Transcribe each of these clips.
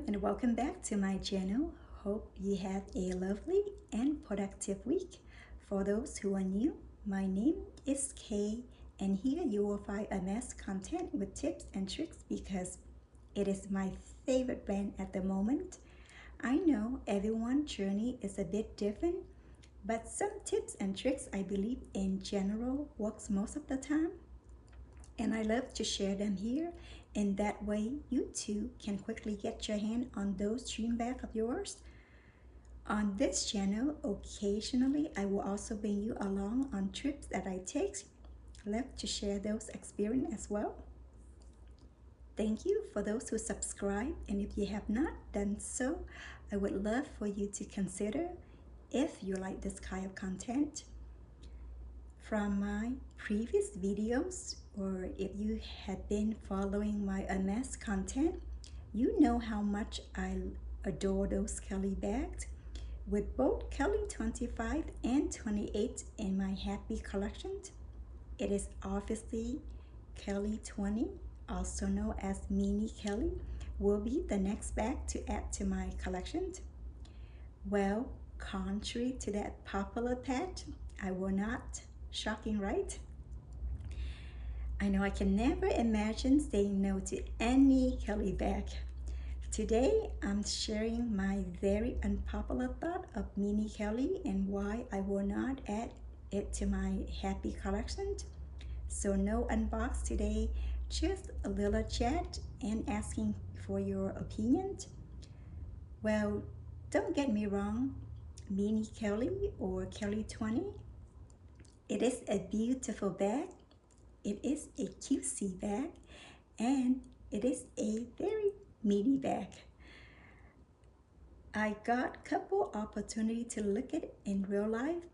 and welcome back to my channel. Hope you had a lovely and productive week. For those who are new, my name is Kay, and here you will find Hermes content with tips and tricks because it is my favorite brand at the moment. I know everyone's journey is a bit different, but some tips and tricks I believe in general works most of the time, and I love to share them here, and that way you too can quickly get your hand on those dream bags of yours. On this channel, occasionally I will also bring you along on trips that I take. Love to share those experiences as well. Thank you for those who subscribe, and if you have not done so, I would love for you to consider if you like this kind of content. From my previous videos, or if you have been following my Hermes content, you know how much I adore those Kelly bags, with both Kelly 25 and 28 in my Happy collection. It is obviously Kelly 20, also known as Mini Kelly, will be the next bag to add to my collection. Well, contrary to that popular pet, I will not. Shocking, right? I know I can never imagine saying no to any Kelly bag. Today, I'm sharing my very unpopular thought of Mini Kelly and why I will not add it to my Happy collection. So no unbox today, just a little chat and asking for your opinion. Well, don't get me wrong, Mini Kelly or Kelly 20, it is a beautiful bag, it is a cutesy bag, and it is a very mini bag. I got a couple opportunity to look at it in real life.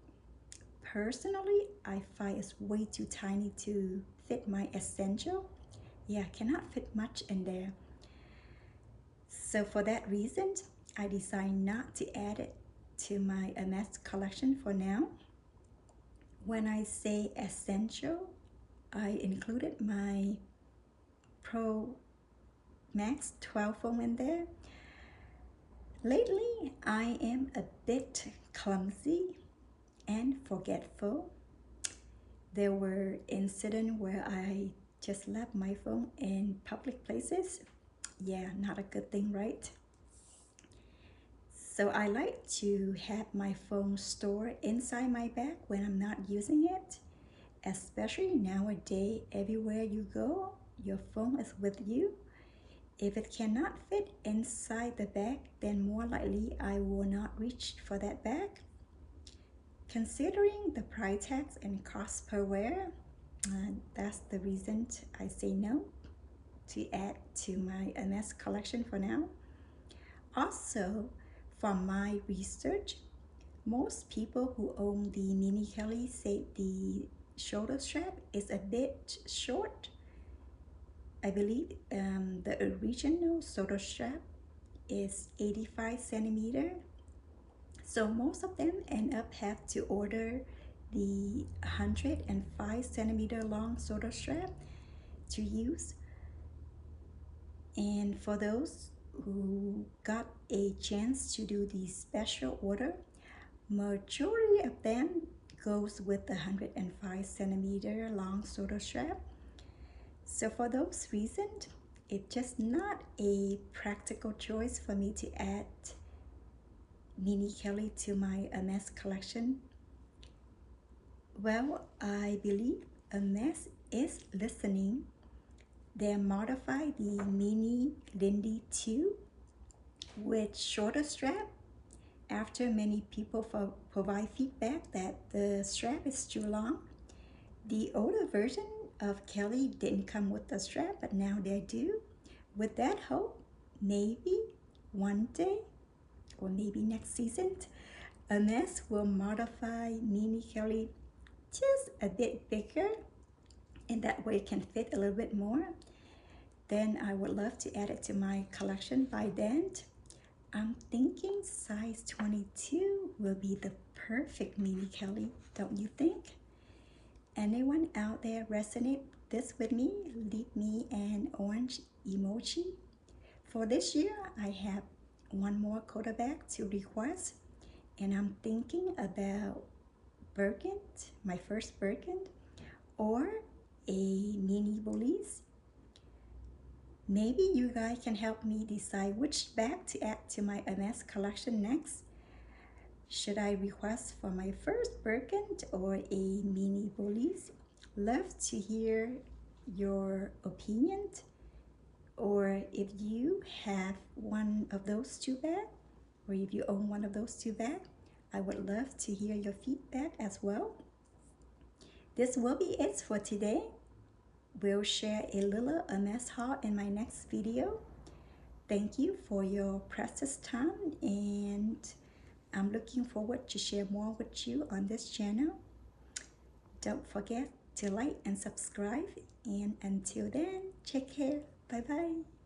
Personally, I find it's way too tiny to fit my essential. Yeah, I cannot fit much in there. So for that reason, I decided not to add it to my Hermes collection for now. When I say essential, I included my Pro Max 12 phone in there. Lately, I am a bit clumsy and forgetful. There were incidents where I just left my phone in public places. Yeah, not a good thing, right? So I like to have my phone stored inside my bag when I'm not using it. Especially nowadays, everywhere you go, your phone is with you. If it cannot fit inside the bag, then more likely I will not reach for that bag. Considering the price tags and cost per wear, that's the reason I say no to add to my Hermes collection for now. Also, from my research, most people who own the Mini Kelly say the shoulder strap is a bit short. I believe the original shoulder strap is 85 centimeter. So most of them end up have to order the 105 centimeter long shoulder strap to use. And for those who got a chance to do the special order, majority of them goes with the 105 centimeter long shoulder strap. So for those reasons, it's just not a practical choice for me to add Mini Kelly to my Hermes collection. Well, I believe Hermes is listening. They modified the Mini Lindy 2 with shorter strap after many people provide feedback that the strap is too long. The older version of Kelly didn't come with the strap, but now they do. With that hope, maybe one day or maybe next season, Hermes will modify Mini Kelly just a bit bigger, and that way it can fit a little bit more. Then I would love to add it to my collection by then. I'm thinking size 22 will be the perfect Mini Kelly, don't you think? Anyone out there resonate this with me? Leave me an orange emoji. For this year, I have one more quarter bag to request, and I'm thinking about Birkin, my first Birkin, or a Mini Bolide. Maybe you guys can help me decide which bag to add to my Hermes collection next. Should I request for my first Birkin or a Mini Bolide? Love to hear your opinion, or if you have one of those two bags, or if you own one of those two bags, I would love to hear your feedback as well. This will be it for today. We'll share a little Hermes haul in my next video. Thank you for your precious time, and I'm looking forward to share more with you on this channel. Don't forget to like and subscribe, and until then, take care. Bye bye.